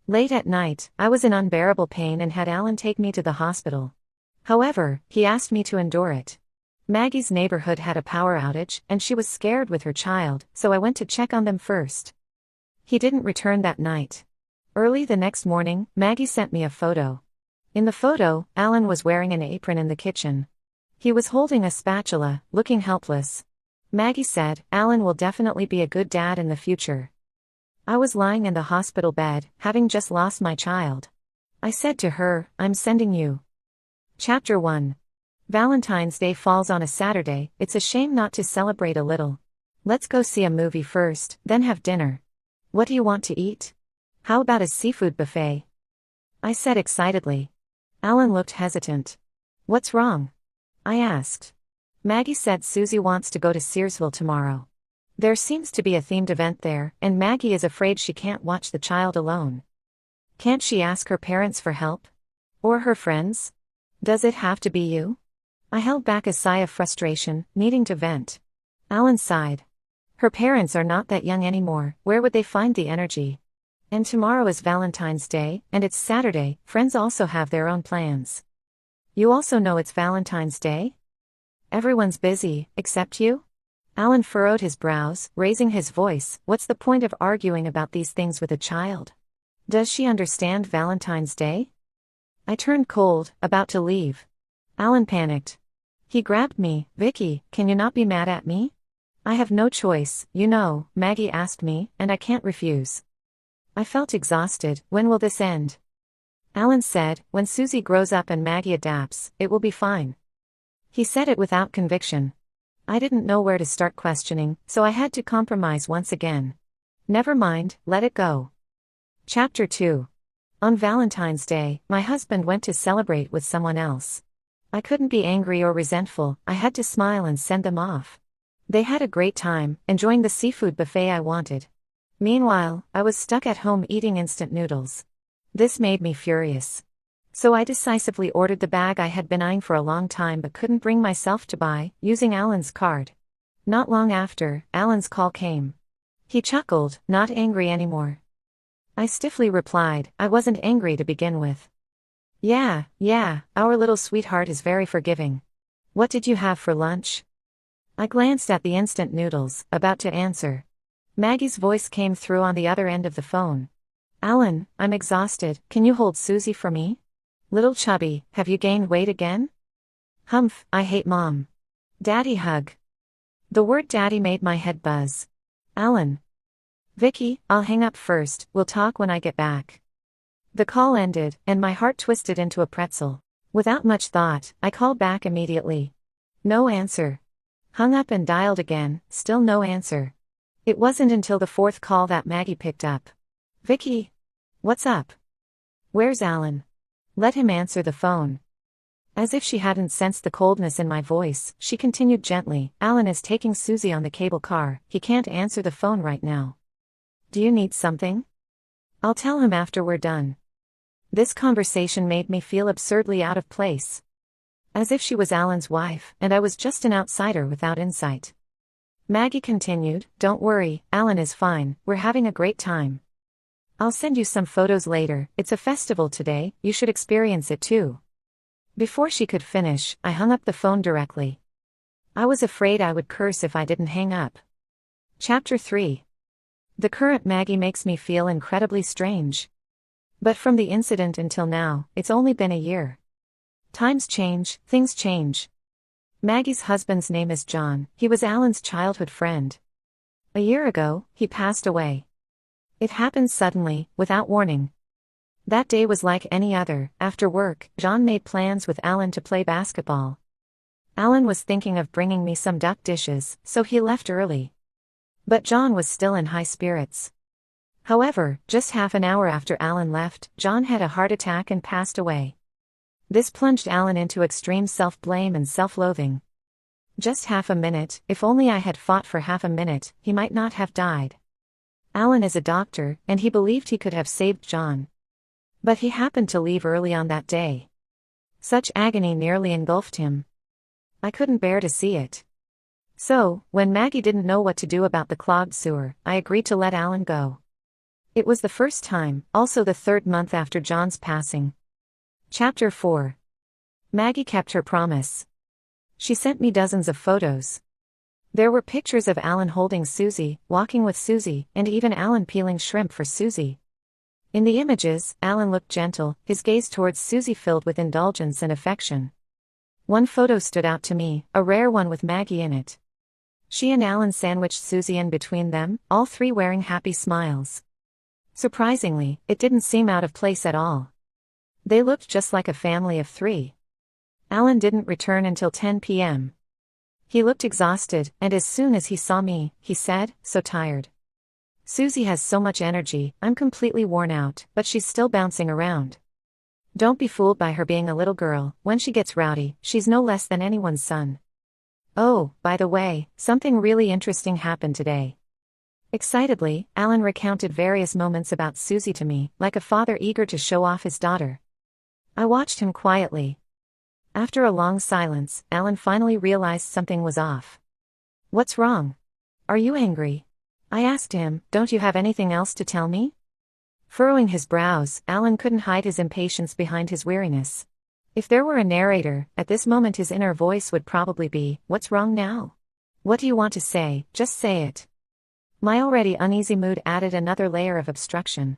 Late at night, I was in unbearable pain and had Alan take me to the hospital. However, he asked me to endure it. Maggie's neighborhood had a power outage, and she was scared with her child, so I went to check on them first. He didn't return that night. Early the next morning, Maggie sent me a photo. In the photo, Alan was wearing an apron in the kitchen. He was holding a spatula, looking helpless. Maggie said, "Alan will definitely be a good dad in the future." I was lying in the hospital bed, having just lost my child. I said to her, "I'm sending you." Chapter 1. Valentine's Day falls on a Saturday. It's a shame not to celebrate a little. Let's go see a movie first, then have dinner. What do you want to eat? How about a seafood buffet? I said excitedly. Alan looked hesitant. What's wrong? I asked. Maggie said Susie wants to go to Searsville tomorrow. There seems to be a themed event there, and Maggie is afraid she can't watch the child alone. Can't she ask her parents for help? Or her friends? Does it have to be you? I held back a sigh of frustration, needing to vent. Alan sighed. Her parents are not that young anymore, where would they find the energy? And tomorrow is Valentine's Day, and it's Saturday, friends also have their own plans. You also know it's Valentine's Day? Everyone's busy, except you? Alan furrowed his brows, raising his voice. What's the point of arguing about these things with a child? Does she understand Valentine's Day? I turned cold, about to leave. Alan panicked. He grabbed me. "Vicky, can you not be mad at me? I have no choice, you know," Maggie asked me, "and I can't refuse." I felt exhausted. When will this end? Alan said, "When Susie grows up and Maggie adapts, it will be fine." He said it without conviction. I didn't know where to start questioning, so I had to compromise once again. Never mind, let it go. Chapter 2. On Valentine's Day, my husband went to celebrate with someone else. I couldn't be angry or resentful. I had to smile and send them off. They had a great time, enjoying the seafood buffet I wanted. Meanwhile, I was stuck at home eating instant noodles. This made me furious. So I decisively ordered the bag I had been eyeing for a long time but couldn't bring myself to buy, using Alan's card. Not long after, Alan's call came. He chuckled, not angry anymore. I stiffly replied, I wasn't angry to begin with. Yeah, our little sweetheart is very forgiving. What did you have for lunch? I glanced at the instant noodles, about to answer. Maggie's voice came through on the other end of the phone. Alan, I'm exhausted, can you hold Susie for me? Little chubby, have you gained weight again? Humph, I hate mom. Daddy hug. The word daddy made my head buzz. Alan. Vicky, I'll hang up first, we'll talk when I get back. The call ended, and my heart twisted into a pretzel. Without much thought, I called back immediately. No answer. Hung up and dialed again, still no answer. It wasn't until the fourth call that Maggie picked up. Vicky. What's up? Where's Alan? Let him answer the phone. As if she hadn't sensed the coldness in my voice, she continued gently, Alan is taking Susie on the cable car, he can't answer the phone right now. Do you need something? I'll tell him after we're done. This conversation made me feel absurdly out of place. As if she was Alan's wife, and I was just an outsider without insight. Maggie continued, don't worry, Alan is fine, we're having a great time. I'll send you some photos later, it's a festival today, you should experience it too. Before she could finish, I hung up the phone directly. I was afraid I would curse if I didn't hang up. Chapter 3. The current Maggie makes me feel incredibly strange. But from the incident until now, it's only been a year. Times change, things change. Maggie's husband's name is John, he was Alan's childhood friend. A year ago, he passed away. It happened suddenly, without warning. That day was like any other. After work, John made plans with Alan to play basketball. Alan was thinking of bringing me some duck dishes, so he left early. But John was still in high spirits. However, just half an hour after Alan left, John had a heart attack and passed away. This plunged Alan into extreme self-blame and self-loathing. Just half a minute, if only I had fought for half a minute, he might not have died. Alan is a doctor, and he believed he could have saved John. But he happened to leave early on that day. Such agony nearly engulfed him. I couldn't bear to see it. So, when Maggie didn't know what to do about the clogged sewer, I agreed to let Alan go. It was the first time, also the third month after John's passing. Chapter 4. Maggie kept her promise. She sent me dozens of photos. There were pictures of Alan holding Susie, walking with Susie, and even Alan peeling shrimp for Susie. In the images, Alan looked gentle, his gaze towards Susie filled with indulgence and affection. One photo stood out to me, a rare one with Maggie in it. She and Alan sandwiched Susie in between them, all three wearing happy smiles. Surprisingly, it didn't seem out of place at all. They looked just like a family of three. Alan didn't return until 10 p.m. He looked exhausted, and as soon as he saw me, he said, "So tired. Susie has so much energy, I'm completely worn out, but she's still bouncing around. Don't be fooled by her being a little girl, when she gets rowdy, she's no less than anyone's son. Oh, by the way, something really interesting happened today." Excitedly, Alan recounted various moments about Susie to me, like a father eager to show off his daughter. I watched him quietly. After a long silence, Alan finally realized something was off. "What's wrong? Are you angry?" I asked him. "Don't you have anything else to tell me?" Furrowing his brows, Alan couldn't hide his impatience behind his weariness. If there were a narrator, at this moment his inner voice would probably be, "What's wrong now? What do you want to say? Just say it." My already uneasy mood added another layer of obstruction.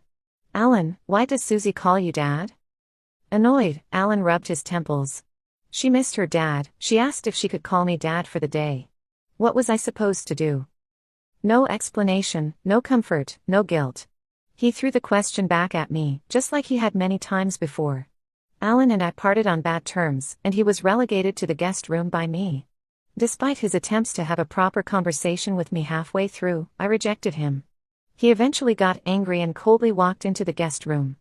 "Alan, why does Susie call you Dad?" Annoyed, Alan rubbed his temples. "She missed her dad, she asked if she could call me Dad for the day. What was I supposed to do?" No explanation, no comfort, no guilt. He threw the question back at me, just like he had many times before. Alan and I parted on bad terms, and he was relegated to the guest room by me. Despite his attempts to have a proper conversation with me halfway through, I rejected him. He eventually got angry and coldly walked into the guest room.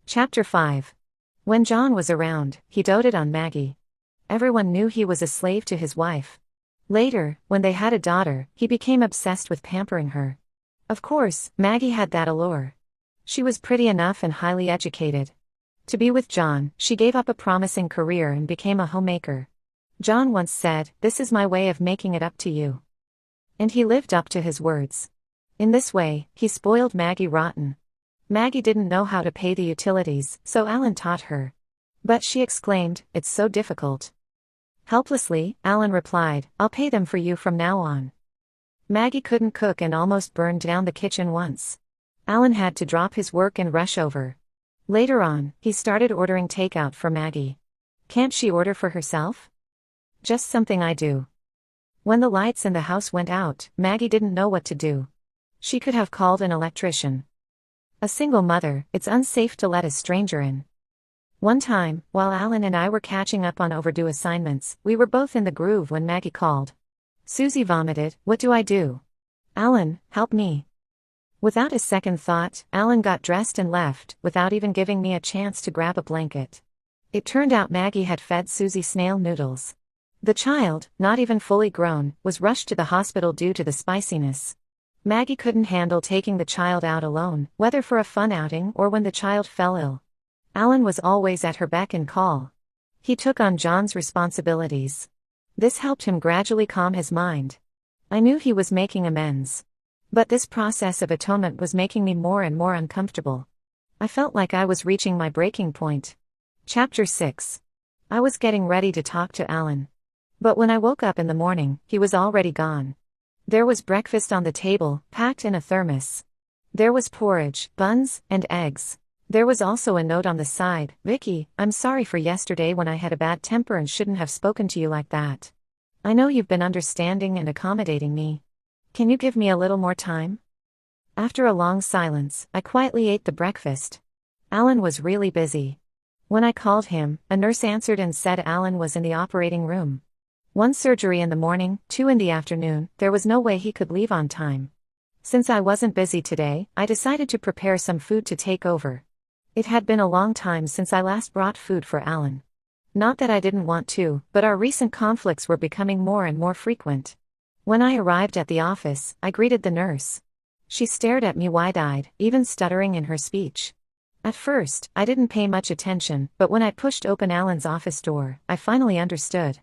Chapter 5. When John was around, he doted on Maggie. Everyone knew he was a slave to his wife. Later, when they had a daughter, he became obsessed with pampering her. Of course, Maggie had that allure. She was pretty enough and highly educated. To be with John, she gave up a promising career and became a homemaker. John once said, "This is my way of making it up to you." And he lived up to his words. In this way, he spoiled Maggie rotten. Maggie didn't know how to pay the utilities, so Alan taught her. But she exclaimed, "It's so difficult." Helplessly, Alan replied, "I'll pay them for you from now on." Maggie couldn't cook and almost burned down the kitchen once. Alan had to drop his work and rush over. Later on, he started ordering takeout for Maggie. Can't she order for herself? Just something I do. When the lights in the house went out, Maggie didn't know what to do. She could have called an electrician. A single mother, it's unsafe to let a stranger in. One time, while Alan and I were catching up on overdue assignments, we were both in the groove when Maggie called. Susie vomited. "What do I do? Alan, help me." Without a second thought, Alan got dressed and left, without even giving me a chance to grab a blanket. It turned out Maggie had fed Susie snail noodles. The child, not even fully grown, was rushed to the hospital due to the spiciness. Maggie couldn't handle taking the child out alone, whether for a fun outing or when the child fell ill. Alan was always at her beck and call. He took on John's responsibilities. This helped him gradually calm his mind. I knew he was making amends. But this process of atonement was making me more and more uncomfortable. I felt like I was reaching my breaking point. Chapter 6. I was getting ready to talk to Alan. But when I woke up in the morning, he was already gone. There was breakfast on the table, packed in a thermos. There was porridge, buns, and eggs. There was also a note on the side, "Vicky, I'm sorry for yesterday when I had a bad temper and shouldn't have spoken to you like that. I know you've been understanding and accommodating me. Can you give me a little more time?" After a long silence, I quietly ate the breakfast. Alan was really busy. When I called him, a nurse answered and said Alan was in the operating room. 1 surgery in the morning, 2 in the afternoon, there was no way he could leave on time. Since I wasn't busy today, I decided to prepare some food to take over. It had been a long time since I last brought food for Alan. Not that I didn't want to, but our recent conflicts were becoming more and more frequent. When I arrived at the office, I greeted the nurse. She stared at me wide-eyed, even stuttering in her speech. At first, I didn't pay much attention, but when I pushed open Alan's office door, I finally understood.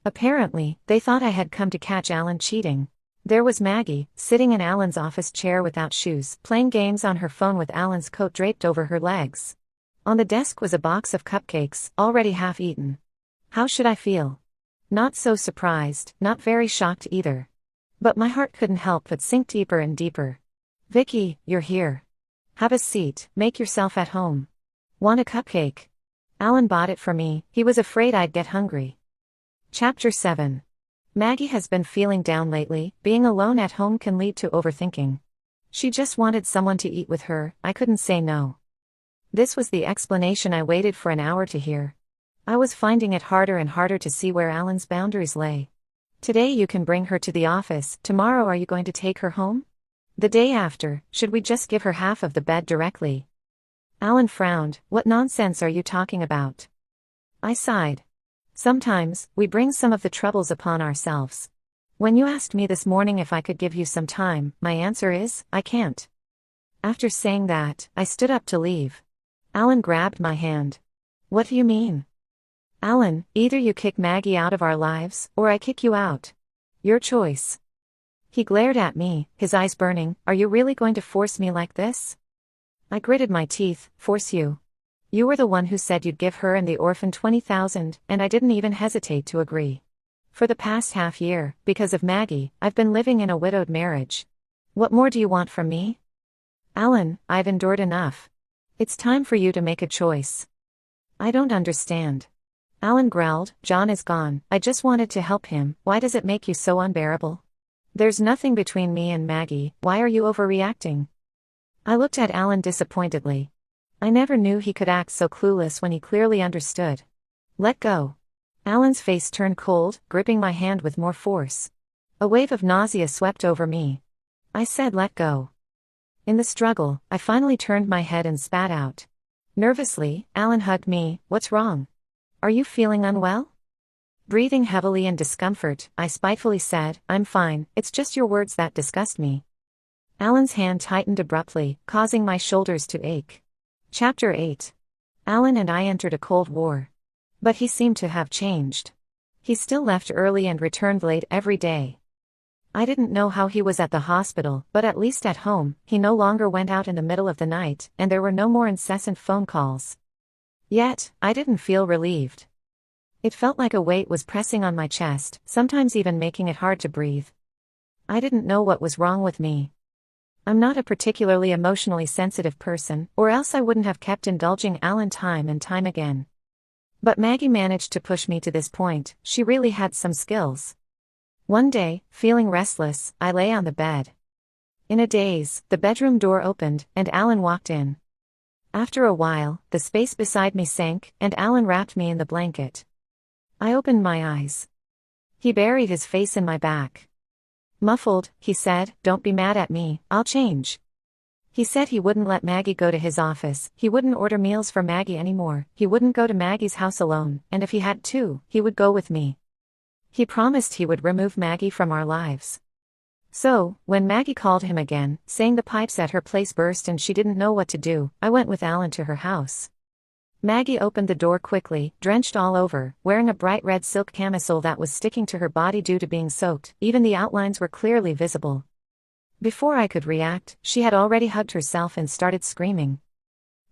Apparently, they thought I had come to catch Alan cheating. There was Maggie, sitting in Alan's office chair without shoes, playing games on her phone with Alan's coat draped over her legs. On the desk was a box of cupcakes, already half eaten. How should I feel? Not so surprised, not very shocked either. But my heart couldn't help but sink deeper and deeper. Vicky, you're here. Have a seat, make yourself at home. Want a cupcake? Alan bought it for me, he was afraid I'd get hungry. Chapter 7. Maggie has been feeling down lately. Being alone at home can lead to overthinking. She just wanted someone to eat with her, I couldn't say no. This was the explanation I waited for an hour to hear. I was finding it harder and harder to see where Alan's boundaries lay. Today you can bring her to the office, tomorrow are you going to take her home? The day after, should we just give her half of the bed directly? Alan frowned. What nonsense are you talking about? I sighed. Sometimes, we bring some of the troubles upon ourselves. When you asked me this morning if I could give you some time, my answer is, I can't. After saying that, I stood up to leave. Alan grabbed my hand. What do you mean? Alan, either you kick Maggie out of our lives, or I kick you out. Your choice. He glared at me, his eyes burning. Are you really going to force me like this? I gritted my teeth. Force you? You were the one who said you'd give her and the orphan 20,000, and I didn't even hesitate to agree. For the past half year, because of Maggie, I've been living in a widowed marriage. What more do you want from me? Alan, I've endured enough. It's time for you to make a choice. I don't understand. Alan growled. John is gone. I just wanted to help him. Why does it make you so unbearable? There's nothing between me and Maggie. Why are you overreacting? I looked at Alan disappointedly. I never knew he could act so clueless when he clearly understood. Let go. Alan's face turned cold, gripping my hand with more force. A wave of nausea swept over me. I said let go. In the struggle, I finally turned my head and spat out. Nervously, Alan hugged me. What's wrong? Are you feeling unwell? Breathing heavily in discomfort, I spitefully said, I'm fine, it's just your words that disgust me. Alan's hand tightened abruptly, causing my shoulders to ache. Chapter 8. Alan and I entered a cold war. But he seemed to have changed. He still left early and returned late every day. I didn't know how he was at the hospital, but at least at home, he no longer went out in the middle of the night, and there were no more incessant phone calls. Yet, I didn't feel relieved. It felt like a weight was pressing on my chest, sometimes even making it hard to breathe. I didn't know what was wrong with me. I'm not a particularly emotionally sensitive person, or else I wouldn't have kept indulging Alan time and time again. But Maggie managed to push me to this point. She really had some skills. One day, feeling restless, I lay on the bed. In a daze, the bedroom door opened, and Alan walked in. After a while, the space beside me sank, and Alan wrapped me in the blanket. I opened my eyes. He buried his face in my back. Muffled, he said, don't be mad at me, I'll change. He said he wouldn't let Maggie go to his office, he wouldn't order meals for Maggie anymore, he wouldn't go to Maggie's house alone, and if he had to, he would go with me. He promised he would remove Maggie from our lives. So, when Maggie called him again, saying the pipes at her place burst and she didn't know what to do, I went with Alan to her house. Maggie opened the door quickly, drenched all over, wearing a bright red silk camisole that was sticking to her body due to being soaked. Even the outlines were clearly visible. Before I could react, she had already hugged herself and started screaming.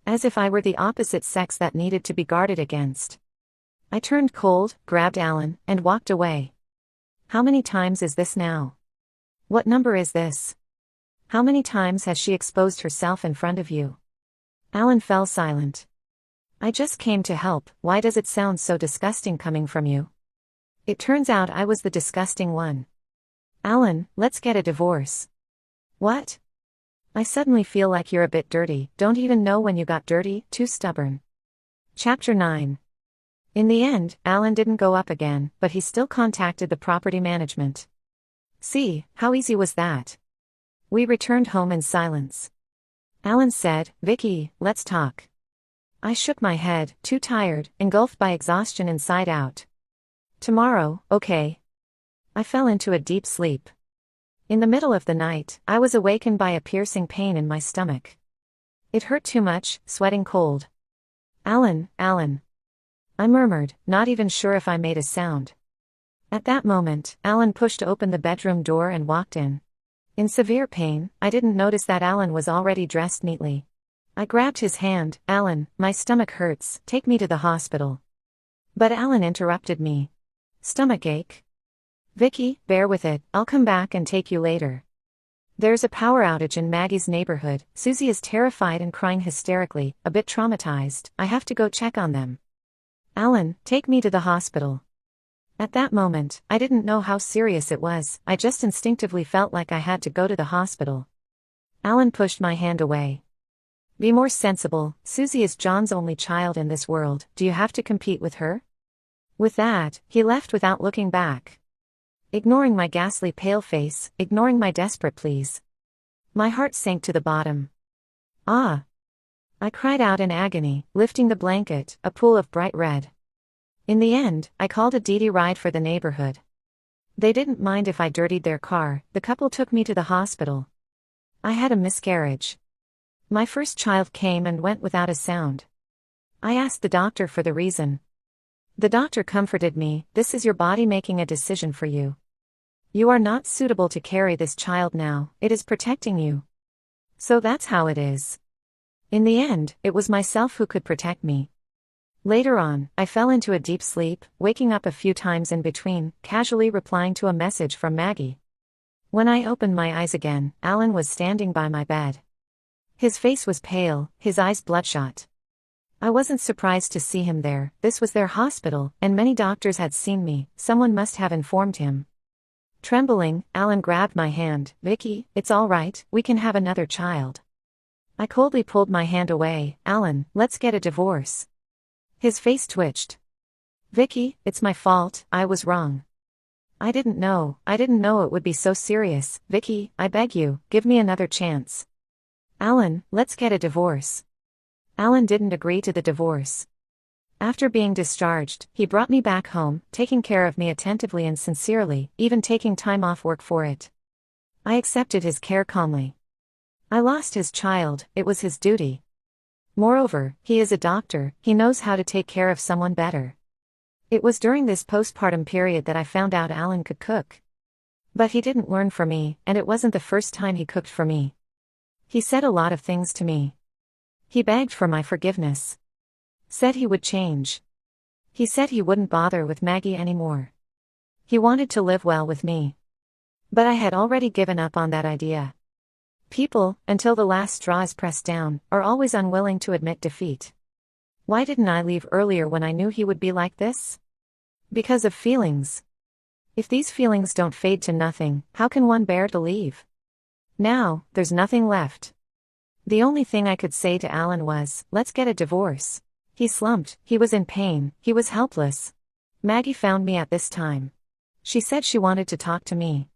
As if I were the opposite sex that needed to be guarded against. I turned cold, grabbed Alan, and walked away. How many times is this now? What number is this? How many times has she exposed herself in front of you? Alan fell silent. I just came to help. Why does it sound so disgusting coming from you? It turns out I was the disgusting one. Alan, let's get a divorce. What? I suddenly feel like you're a bit dirty, don't even know when you got dirty, too stubborn. Chapter 9. In the end, Alan didn't go up again, but he still contacted the property management. See, how easy was that? We returned home in silence. Alan said, Vicky, let's talk. I shook my head, too tired, engulfed by exhaustion inside out. Tomorrow, okay. I fell into a deep sleep. In the middle of the night, I was awakened by a piercing pain in my stomach. It hurt too much, sweating cold. Alan, Alan. I murmured, not even sure if I made a sound. At that moment, Alan pushed open the bedroom door and walked in. In severe pain, I didn't notice that Alan was already dressed neatly. I grabbed his hand. "Alan, my stomach hurts, take me to the hospital." But Alan interrupted me. "Stomach ache? Vicky, bear with it, I'll come back and take you later. There's a power outage in Maggie's neighborhood. Susie is terrified and crying hysterically, a bit traumatized. I have to go check on them. Alan, take me to the hospital." At that moment, I didn't know how serious it was, I just instinctively felt like I had to go to the hospital. Alan pushed my hand away. "Be more sensible, Susie is John's only child in this world, do you have to compete with her?" With that, he left without looking back. Ignoring my ghastly pale face, ignoring my desperate pleas. My heart sank to the bottom. "Ah!" I cried out in agony, lifting the blanket, a pool of bright red. In the end, I called a DD ride for the neighborhood. They didn't mind if I dirtied their car. The couple took me to the hospital. I had a miscarriage. My first child came and went without a sound. I asked the doctor for the reason. The doctor comforted me. "This is your body making a decision for you. You are not suitable to carry this child now, it is protecting you. So that's how it is." In the end, it was myself who could protect me. Later on, I fell into a deep sleep, waking up a few times in between, casually replying to a message from Maggie. When I opened my eyes again, Alan was standing by my bed. His face was pale, his eyes bloodshot. I wasn't surprised to see him there. This was their hospital, and many doctors had seen me. Someone must have informed him. Trembling, Alan grabbed my hand. "Vicky, it's all right, we can have another child." I coldly pulled my hand away. "Alan, let's get a divorce." His face twitched. "Vicky, it's my fault, I was wrong. I didn't know it would be so serious. Vicky, I beg you, give me another chance. Alan, let's get a divorce." Alan didn't agree to the divorce. After being discharged, he brought me back home, taking care of me attentively and sincerely, even taking time off work for it. I accepted his care calmly. I lost his child, it was his duty. Moreover, he is a doctor, he knows how to take care of someone better. It was during this postpartum period that I found out Alan could cook. But he didn't learn from me, and it wasn't the first time he cooked for me. He said a lot of things to me. He begged for my forgiveness. Said he would change. He said he wouldn't bother with Maggie anymore. He wanted to live well with me. But I had already given up on that idea. People, until the last straw is pressed down, are always unwilling to admit defeat. Why didn't I leave earlier when I knew he would be like this? Because of feelings. If these feelings don't fade to nothing, how can one bear to leave? Now, there's nothing left. The only thing I could say to Alan was, "Let's get a divorce." He slumped, he was in pain, he was helpless. Maggie found me at this time. She said she wanted to talk to me.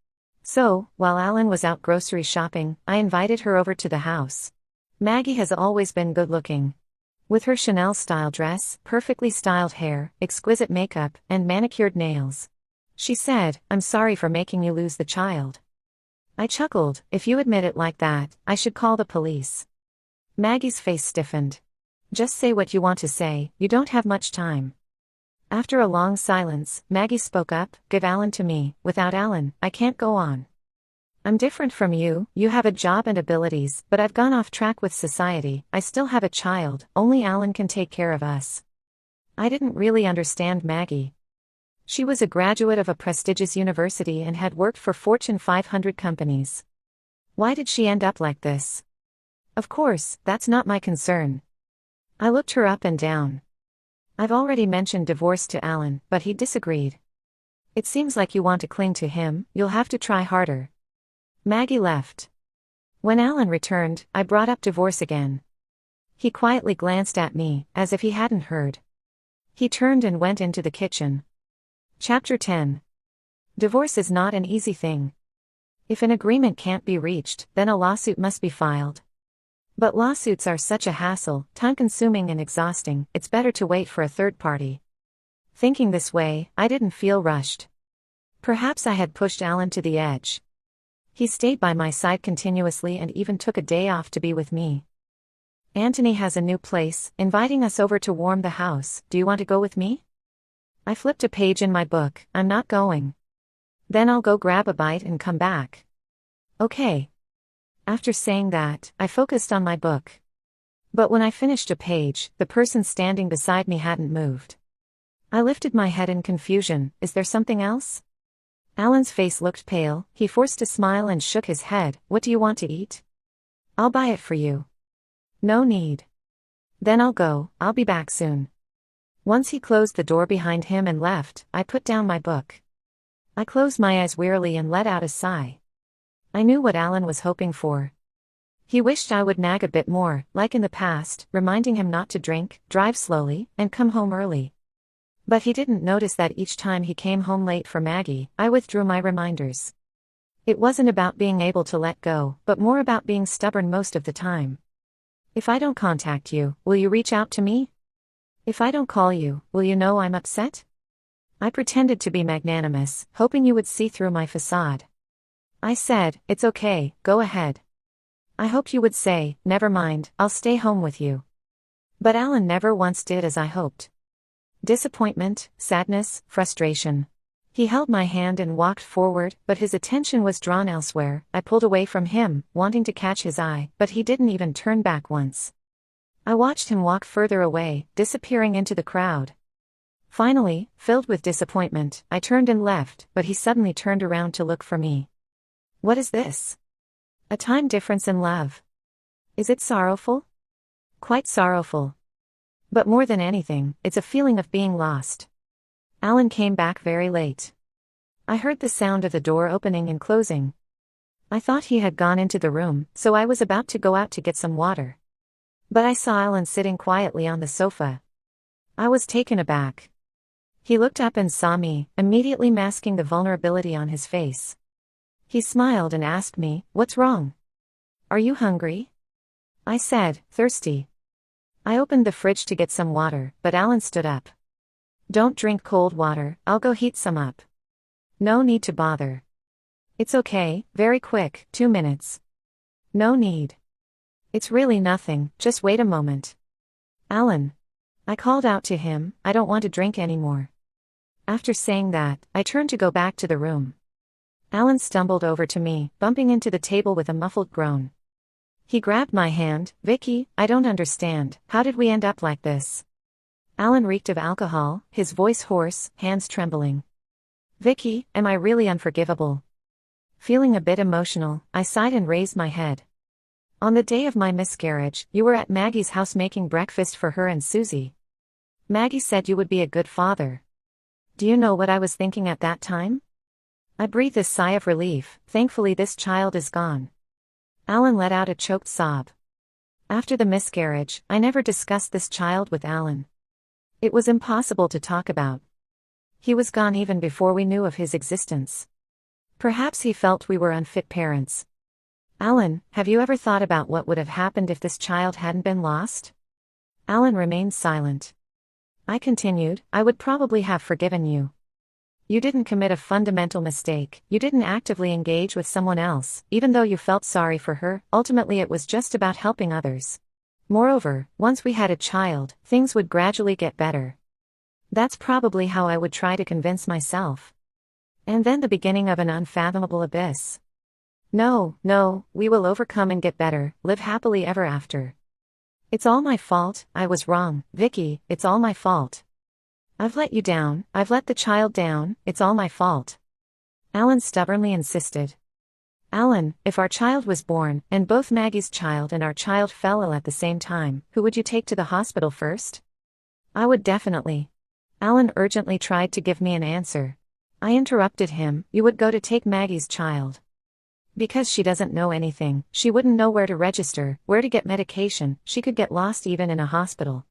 So, while Alan was out grocery shopping, I invited her over to the house. Maggie has always been good-looking. With her Chanel-style dress, perfectly styled hair, exquisite makeup, and manicured nails. She said, "I'm sorry for making you lose the child." I chuckled. "If you admit it like that, I should call the police." Maggie's face stiffened. "Just say what you want to say, you don't have much time." After a long silence, Maggie spoke up, "Give Alan to me. Without Alan, I can't go on. I'm different from you, you have a job and abilities, but I've gone off track with society, I still have a child, only Alan can take care of us." I didn't really understand Maggie. She was a graduate of a prestigious university and had worked for Fortune 500 companies. Why did she end up like this? Of course, that's not my concern. I looked her up and down. I've already mentioned divorce to Alan, but he disagreed. "It seems like you want to cling to him, you'll have to try harder." Maggie left. When Alan returned, I brought up divorce again. He quietly glanced at me, as if he hadn't heard. He turned and went into the kitchen. Chapter 10. Divorce is not an easy thing. If an agreement can't be reached, then a lawsuit must be filed. But lawsuits are such a hassle, time-consuming and exhausting, it's better to wait for a third party. Thinking this way, I didn't feel rushed. Perhaps I had pushed Alan to the edge. He stayed by my side continuously and even took a day off to be with me. "Anthony has a new place, inviting us over to warm the house, do you want to go with me?" I flipped a page in my book. I'm not going. Then I'll go grab a bite and come back. Okay. After saying that, I focused on my book. But when I finished a page, the person standing beside me hadn't moved. I lifted my head in confusion. Is there something else? Alan's face looked pale. He forced a smile and shook his head. What do you want to eat? I'll buy it for you. No need. Then I'll go. I'll be back soon. Once he closed the door behind him and left, I put down my book. I closed my eyes wearily and let out a sigh. I knew what Alan was hoping for. He wished I would nag a bit more, like in the past, reminding him not to drink, drive slowly, and come home early. But he didn't notice that each time he came home late for Maggie, I withdrew my reminders. It wasn't about being able to let go, but more about being stubborn most of the time. If I don't contact you, will you reach out to me? If I don't call you, will you know I'm upset? I pretended to be magnanimous, hoping you would see through my facade. I said, it's okay, go ahead. I hoped you would say, never mind, I'll stay home with you. But Alan never once did as I hoped. Disappointment, sadness, frustration. He held my hand and walked forward, but his attention was drawn elsewhere. I pulled away from him, wanting to catch his eye, but he didn't even turn back once. I watched him walk further away, disappearing into the crowd. Finally, filled with disappointment, I turned and left, but he suddenly turned around to look for me. What is this? A time difference in love. Is it sorrowful? Quite sorrowful. But more than anything, it's a feeling of being lost. Alan came back very late. I heard the sound of the door opening and closing. I thought he had gone into the room, so I was about to go out to get some water. But I saw Alan sitting quietly on the sofa. I was taken aback. He looked up and saw me, immediately masking the vulnerability on his face. He smiled and asked me, "What's wrong? Are you hungry?" I said, "Thirsty." I opened the fridge to get some water, but Alan stood up. "Don't drink cold water, I'll go heat some up." "No need to bother." "It's okay, very quick, 2 minutes." "No need." "It's really nothing, just wait a moment." "Alan." I called out to him, "I don't want to drink anymore." After saying that, I turned to go back to the room. Alan stumbled over to me, bumping into the table with a muffled groan. He grabbed my hand. "Vicky, I don't understand, how did we end up like this?" Alan reeked of alcohol, his voice hoarse, hands trembling. "Vicky, am I really unforgivable?" Feeling a bit emotional, I sighed and raised my head. "On the day of my miscarriage, you were at Maggie's house making breakfast for her and Susie. Maggie said you would be a good father. Do you know what I was thinking at that time?" I breathed a sigh of relief. Thankfully this child is gone. Alan let out a choked sob. After the miscarriage, I never discussed this child with Alan. It was impossible to talk about. He was gone even before we knew of his existence. Perhaps he felt we were unfit parents. "Alan, have you ever thought about what would have happened if this child hadn't been lost?" Alan remained silent. I continued, "I would probably have forgiven you. You didn't commit a fundamental mistake, you didn't actively engage with someone else, even though you felt sorry for her. Ultimately it was just about helping others. Moreover, once we had a child, things would gradually get better." That's probably how I would try to convince myself. And then the beginning of an unfathomable abyss. No, we will overcome and get better, live happily ever after. It's all my fault, I was wrong, Vicky, it's all my fault. I've let you down, I've let the child down, it's all my fault. Alan stubbornly insisted. "Alan, if our child was born, and both Maggie's child and our child fell ill at the same time, who would you take to the hospital first?" "I would definitely." Alan urgently tried to give me an answer. I interrupted him, "You would go to take Maggie's child. Because she doesn't know anything, she wouldn't know where to register, where to get medication, she could get lost even in a hospital.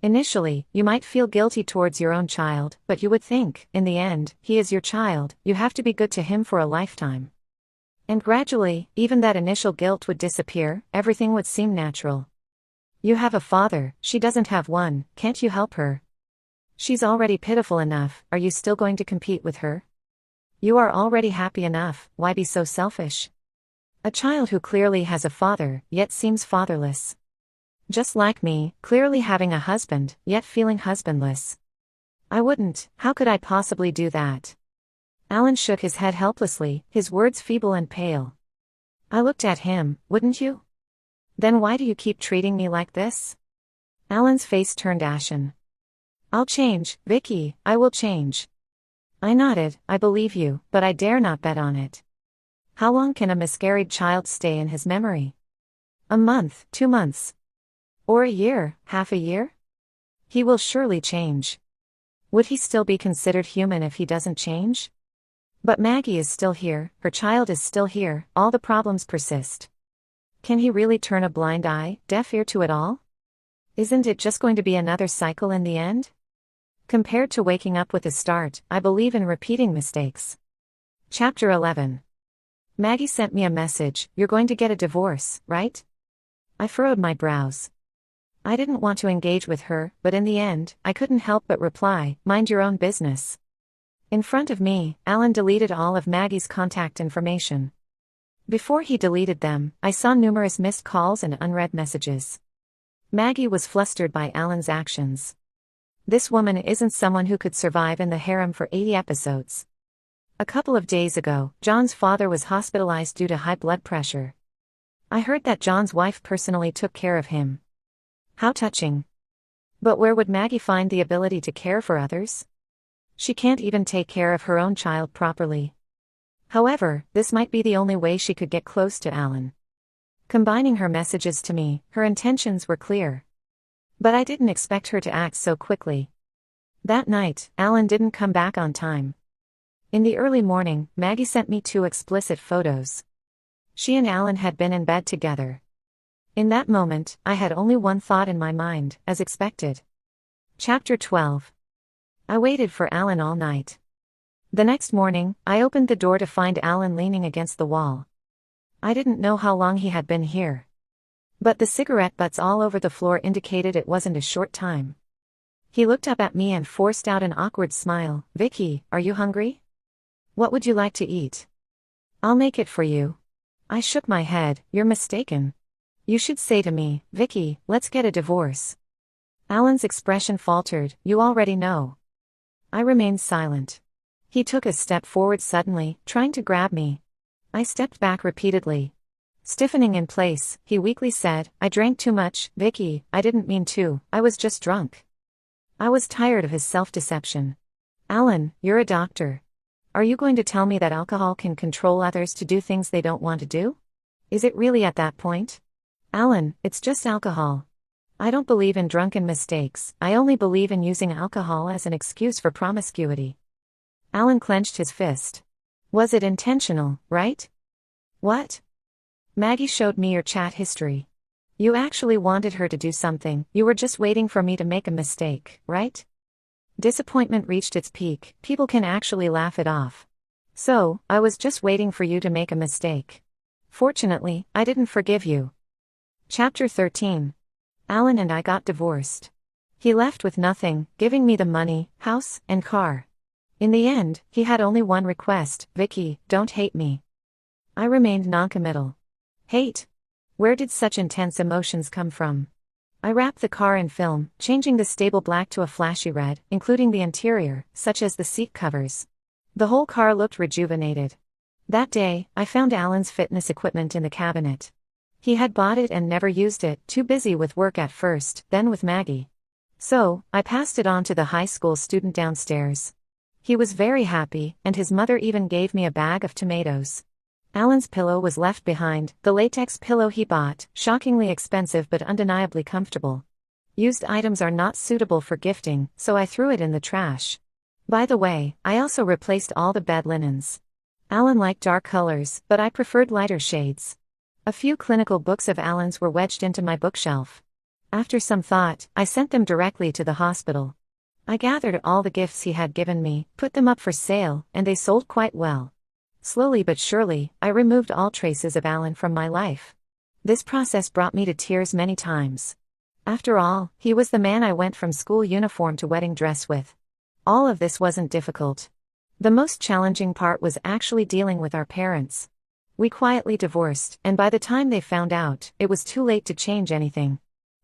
Initially, you might feel guilty towards your own child, but you would think, in the end, he is your child, you have to be good to him for a lifetime. And gradually, even that initial guilt would disappear, everything would seem natural. You have a father, she doesn't have one, can't you help her? She's already pitiful enough, are you still going to compete with her? You are already happy enough, why be so selfish? A child who clearly has a father, yet seems fatherless. Just like me, clearly having a husband, yet feeling husbandless. I wouldn't, how could I possibly do that? Alan shook his head helplessly, his words feeble and pale. I looked at him, wouldn't you? Then why do you keep treating me like this? Alan's face turned ashen. I'll change, Vicky, I will change. I nodded, I believe you, but I dare not bet on it. How long can a miscarried child stay in his memory? A month, 2 months. Or a year, half a year? He will surely change. Would he still be considered human if he doesn't change? But Maggie is still here, her child is still here, all the problems persist. Can he really turn a blind eye, deaf ear to it all? Isn't it just going to be another cycle in the end? Compared to waking up with a start, I believe in repeating mistakes. Chapter 11. Maggie sent me a message, you're going to get a divorce, right? I furrowed my brows. I didn't want to engage with her, but in the end, I couldn't help but reply, mind your own business. In front of me, Alan deleted all of Maggie's contact information. Before he deleted them, I saw numerous missed calls and unread messages. Maggie was flustered by Alan's actions. This woman isn't someone who could survive in the harem for 80 episodes. A couple of days ago, John's father was hospitalized due to high blood pressure. I heard that John's wife personally took care of him. How touching. But where would Maggie find the ability to care for others? She can't even take care of her own child properly. However, this might be the only way she could get close to Alan. Combining her messages to me, her intentions were clear. But I didn't expect her to act so quickly. That night, Alan didn't come back on time. In the early morning, Maggie sent me 2 explicit photos. She and Alan had been in bed together. In that moment, I had only one thought in my mind, as expected. Chapter 12. I waited for Alan all night. The next morning, I opened the door to find Alan leaning against the wall. I didn't know how long he had been here. But the cigarette butts all over the floor indicated it wasn't a short time. He looked up at me and forced out an awkward smile. Vicky, are you hungry? What would you like to eat? I'll make it for you. I shook my head, you're mistaken. You should say to me, Vicky, let's get a divorce. Alan's expression faltered, you already know. I remained silent. He took a step forward suddenly, trying to grab me. I stepped back repeatedly. Stiffening in place, he weakly said, I drank too much, Vicky, I didn't mean to, I was just drunk. I was tired of his self-deception. Alan, you're a doctor. Are you going to tell me that alcohol can control others to do things they don't want to do? Is it really at that point? Alan, it's just alcohol. I don't believe in drunken mistakes, I only believe in using alcohol as an excuse for promiscuity. Alan clenched his fist. Was it intentional, right? What? Maggie showed me your chat history. You actually wanted her to do something, you were just waiting for me to make a mistake, right? Disappointment reached its peak, people can actually laugh it off. So, I was just waiting for you to make a mistake. Fortunately, I didn't forgive you. Chapter 13. Alan and I got divorced. He left with nothing, giving me the money, house, and car. In the end, he had only one request, Vicky, don't hate me. I remained noncommittal. Hate? Where did such intense emotions come from? I wrapped the car in film, changing the stable black to a flashy red, including the interior, such as the seat covers. The whole car looked rejuvenated. That day, I found Alan's fitness equipment in the cabinet. He had bought it and never used it, too busy with work at first, then with Maggie. So, I passed it on to the high school student downstairs. He was very happy, and his mother even gave me a bag of tomatoes. Alan's pillow was left behind, the latex pillow he bought, shockingly expensive but undeniably comfortable. Used items are not suitable for gifting, so I threw it in the trash. By the way, I also replaced all the bed linens. Alan liked dark colors, but I preferred lighter shades. A few clinical books of Alan's were wedged into my bookshelf. After some thought, I sent them directly to the hospital. I gathered all the gifts he had given me, put them up for sale, and they sold quite well. Slowly but surely, I removed all traces of Alan from my life. This process brought me to tears many times. After all, he was the man I went from school uniform to wedding dress with. All of this wasn't difficult. The most challenging part was actually dealing with our parents. We quietly divorced, and by the time they found out, it was too late to change anything.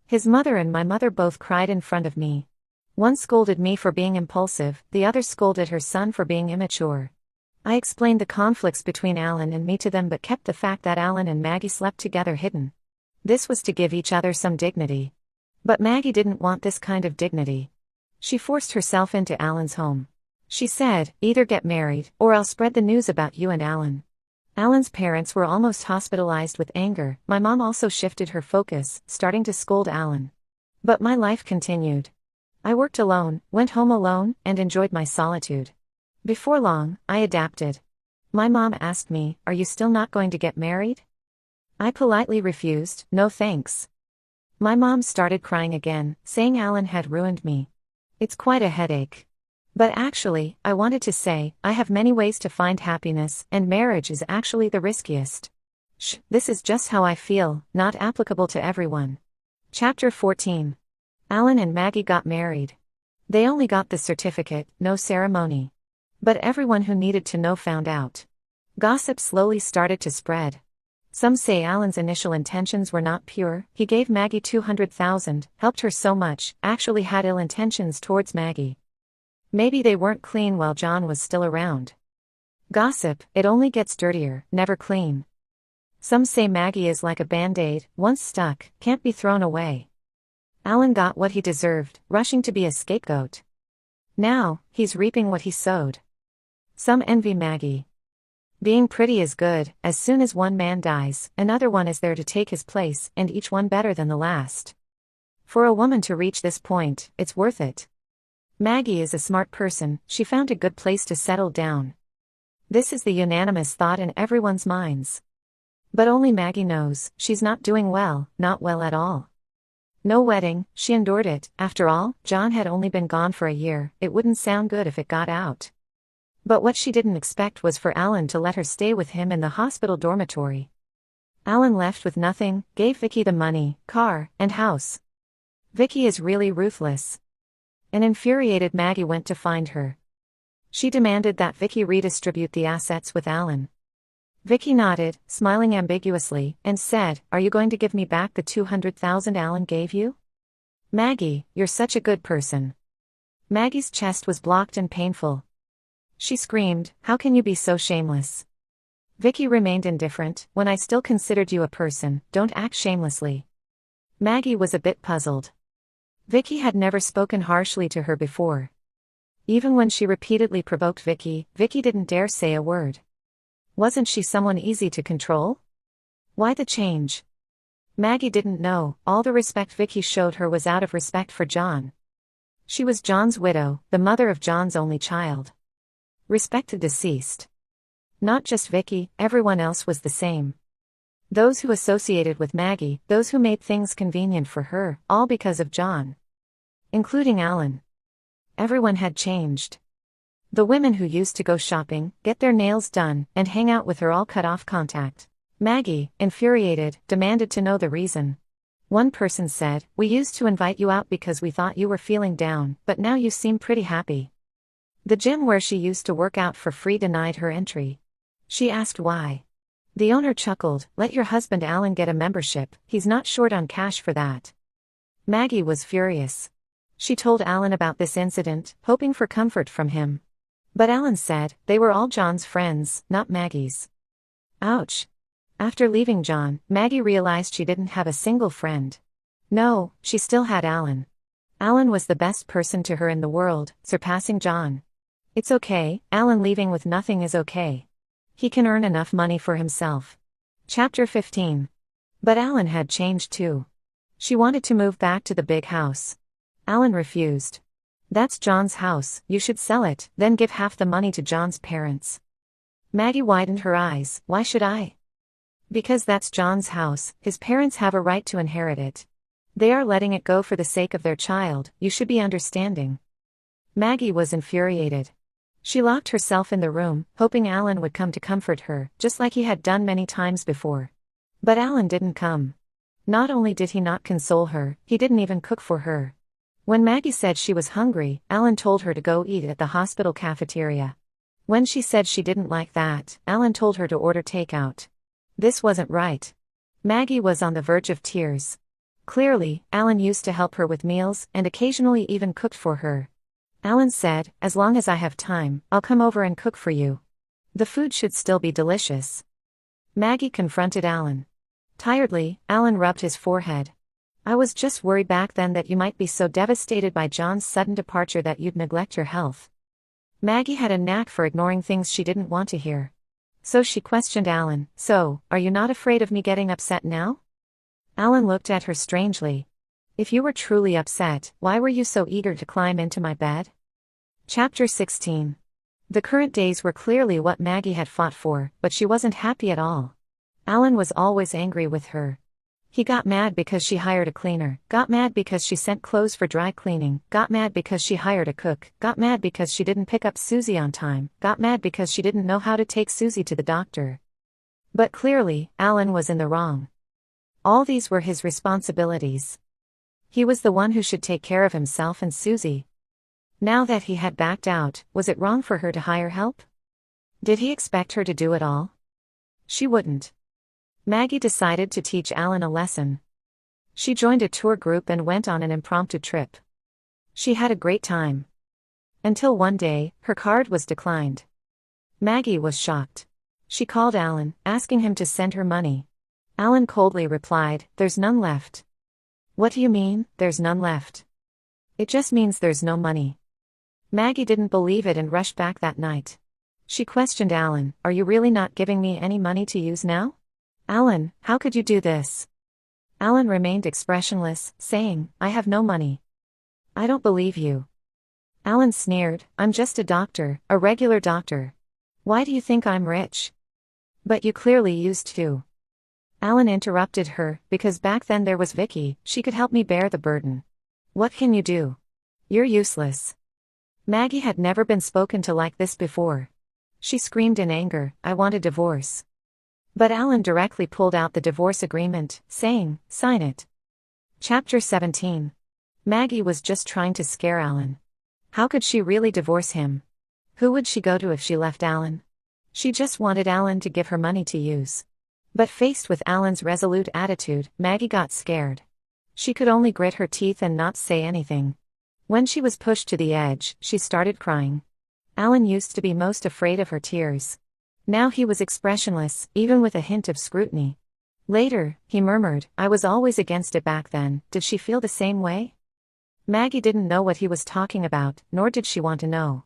His mother and my mother both cried in front of me. One scolded me for being impulsive, the other scolded her son for being immature. I explained the conflicts between Alan and me to them but kept the fact that Alan and Maggie slept together hidden. This was to give each other some dignity. But Maggie didn't want this kind of dignity. She forced herself into Alan's home. She said, either get married, or I'll spread the news about you and Alan. Alan's parents were almost hospitalized with anger. My mom also shifted her focus, starting to scold Alan. But my life continued. I worked alone, went home alone, and enjoyed my solitude. Before long, I adapted. My mom asked me, "Are you still not going to get married?" I politely refused, "No thanks." My mom started crying again, saying Alan had ruined me. It's quite a headache. But actually, I wanted to say, I have many ways to find happiness, and marriage is actually the riskiest. This is just how I feel, not applicable to everyone. Chapter 14. Alan and Maggie got married. They only got the certificate, no ceremony. But everyone who needed to know found out. Gossip slowly started to spread. Some say Alan's initial intentions were not pure. He gave Maggie $200,000, helped her so much, actually had ill intentions towards Maggie. Maybe they weren't clean while John was still around. Gossip, it only gets dirtier, never clean. Some say Maggie is like a band-aid, once stuck, can't be thrown away. Alan got what he deserved, rushing to be a scapegoat. Now, he's reaping what he sowed. Some envy Maggie. Being pretty is good, as soon as one man dies, another one is there to take his place, and each one better than the last. For a woman to reach this point, it's worth it. Maggie is a smart person, she found a good place to settle down. This is the unanimous thought in everyone's minds. But only Maggie knows, she's not doing well, not well at all. No wedding, she endured it. After all, John had only been gone for a year, it wouldn't sound good if it got out. But what she didn't expect was for Alan to let her stay with him in the hospital dormitory. Alan left with nothing, gave Vicky the money, car, and house. Vicky is really ruthless. An infuriated Maggie went to find her. She demanded that Vicky redistribute the assets with Alan. Vicky nodded, smiling ambiguously, and said, "Are you going to give me back the $200,000 Alan gave you?" "Maggie, you're such a good person." Maggie's chest was blocked and painful. She screamed, "How can you be so shameless?" Vicky remained indifferent. "When I still considered you a person, don't act shamelessly." Maggie was a bit puzzled. Vicky had never spoken harshly to her before. Even when she repeatedly provoked Vicky, Vicky didn't dare say a word. Wasn't she someone easy to control? Why the change? Maggie didn't know. All the respect Vicky showed her was out of respect for John. She was John's widow, the mother of John's only child. Respect the deceased. Not just Vicky, everyone else was the same. Those who associated with Maggie, those who made things convenient for her, all because of John. Including Alan. Everyone had changed. The women who used to go shopping, get their nails done, and hang out with her all cut off contact. Maggie, infuriated, demanded to know the reason. One person said, "We used to invite you out because we thought you were feeling down, but now you seem pretty happy." The gym where she used to work out for free denied her entry. She asked why. The owner chuckled, "Let your husband Alan get a membership, he's not short on cash for that." Maggie was furious. She told Alan about this incident, hoping for comfort from him. But Alan said, they were all John's friends, not Maggie's. Ouch. After leaving John, Maggie realized she didn't have a single friend. No, she still had Alan. Alan was the best person to her in the world, surpassing John. It's okay, Alan leaving with nothing is okay. He can earn enough money for himself. Chapter 15. But Alan had changed too. She wanted to move back to the big house. Alan refused. "That's John's house, you should sell it, then give half the money to John's parents." Maggie widened her eyes, "Why should I?" "Because that's John's house, his parents have a right to inherit it. They are letting it go for the sake of their child, you should be understanding." Maggie was infuriated. She locked herself in the room, hoping Alan would come to comfort her, just like he had done many times before. But Alan didn't come. Not only did he not console her, he didn't even cook for her. When Maggie said she was hungry, Alan told her to go eat at the hospital cafeteria. When she said she didn't like that, Alan told her to order takeout. This wasn't right. Maggie was on the verge of tears. Clearly, Alan used to help her with meals and occasionally even cooked for her. Alan said, "As long as I have time, I'll come over and cook for you. The food should still be delicious." Maggie confronted Alan. Tiredly, Alan rubbed his forehead. "I was just worried back then that you might be so devastated by John's sudden departure that you'd neglect your health." Maggie had a knack for ignoring things she didn't want to hear. So she questioned Alan, "So, are you not afraid of me getting upset now?" Alan looked at her strangely. "If you were truly upset, why were you so eager to climb into my bed?" Chapter 16. The current days were clearly what Maggie had fought for, but she wasn't happy at all. Alan was always angry with her. He got mad because she hired a cleaner, got mad because she sent clothes for dry cleaning, got mad because she hired a cook, got mad because she didn't pick up Susie on time, got mad because she didn't know how to take Susie to the doctor. But clearly, Alan was in the wrong. All these were his responsibilities. He was the one who should take care of himself and Susie. Now that he had backed out, was it wrong for her to hire help? Did he expect her to do it all? She wouldn't. Maggie decided to teach Alan a lesson. She joined a tour group and went on an impromptu trip. She had a great time. Until one day, her card was declined. Maggie was shocked. She called Alan, asking him to send her money. Alan coldly replied, "There's none left." "What do you mean, there's none left?" "It just means there's no money." Maggie didn't believe it and rushed back that night. She questioned Alan, "Are you really not giving me any money to use now? Alan, how could you do this?" Alan remained expressionless, saying, "I have no money." "I don't believe you." Alan sneered, "I'm just a doctor, a regular doctor. Why do you think I'm rich?" "But you clearly used to." Alan interrupted her, "Because back then there was Vicky, she could help me bear the burden. What can you do? You're useless." Maggie had never been spoken to like this before. She screamed in anger, "I want a divorce." But Alan directly pulled out the divorce agreement, saying, "Sign it." Chapter 17. Maggie was just trying to scare Alan. How could she really divorce him? Who would she go to if she left Alan? She just wanted Alan to give her money to use. But faced with Alan's resolute attitude, Maggie got scared. She could only grit her teeth and not say anything. When she was pushed to the edge, she started crying. Alan used to be most afraid of her tears. Now he was expressionless, even with a hint of scrutiny. Later, he murmured, "I was always against it back then." Did she feel the same way? Maggie didn't know what he was talking about, nor did she want to know.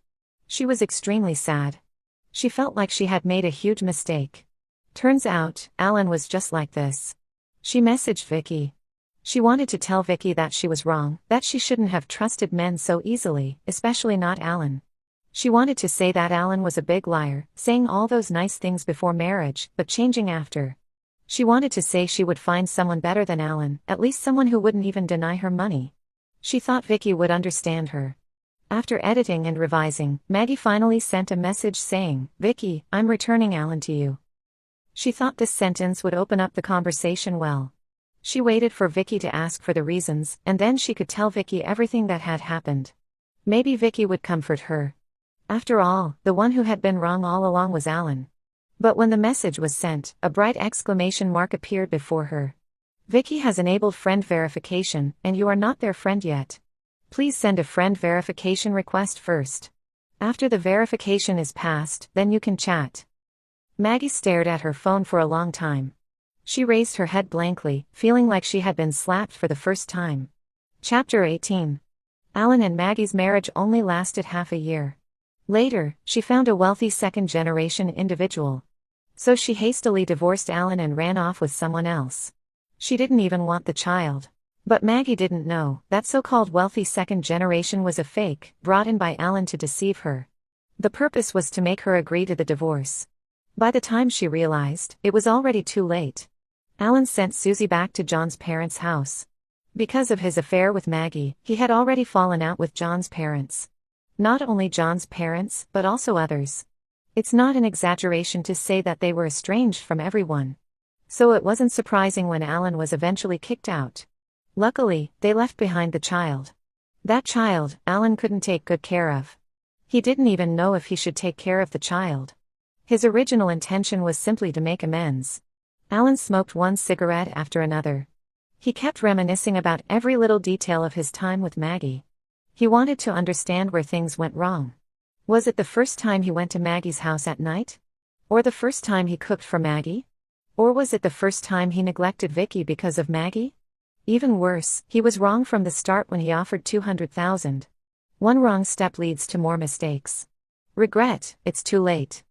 She was extremely sad. She felt like she had made a huge mistake. Turns out, Alan was just like this. She messaged Vicky. She wanted to tell Vicky that she was wrong, that she shouldn't have trusted men so easily, especially not Alan. She wanted to say that Alan was a big liar, saying all those nice things before marriage, but changing after. She wanted to say she would find someone better than Alan, at least someone who wouldn't even deny her money. She thought Vicky would understand her. After editing and revising, Maggie finally sent a message saying, "Vicky, I'm returning Alan to you." She thought this sentence would open up the conversation well. She waited for Vicky to ask for the reasons, and then she could tell Vicky everything that had happened. Maybe Vicky would comfort her. After all, the one who had been wrong all along was Alan. But when the message was sent, a bright exclamation mark appeared before her. "Vicky has enabled friend verification, and you are not their friend yet. Please send a friend verification request first. After the verification is passed, then you can chat." Maggie stared at her phone for a long time. She raised her head blankly, feeling like she had been slapped for the first time. Chapter 18. Alan and Maggie's marriage only lasted half a year. Later, she found a wealthy second-generation individual. So she hastily divorced Alan and ran off with someone else. She didn't even want the child. But Maggie didn't know that so-called wealthy second generation was a fake, brought in by Alan to deceive her. The purpose was to make her agree to the divorce. By the time she realized, it was already too late. Alan sent Susie back to John's parents' house. Because of his affair with Maggie, he had already fallen out with John's parents. Not only John's parents, but also others. It's not an exaggeration to say that they were estranged from everyone. So it wasn't surprising when Alan was eventually kicked out. Luckily, they left behind the child. That child, Alan couldn't take good care of. He didn't even know if he should take care of the child. His original intention was simply to make amends. Alan smoked one cigarette after another. He kept reminiscing about every little detail of his time with Maggie. He wanted to understand where things went wrong. Was it the first time he went to Maggie's house at night? Or the first time he cooked for Maggie? Or was it the first time he neglected Vicky because of Maggie? Even worse, he was wrong from the start when he offered $200,000. One wrong step leads to more mistakes. Regret, it's too late.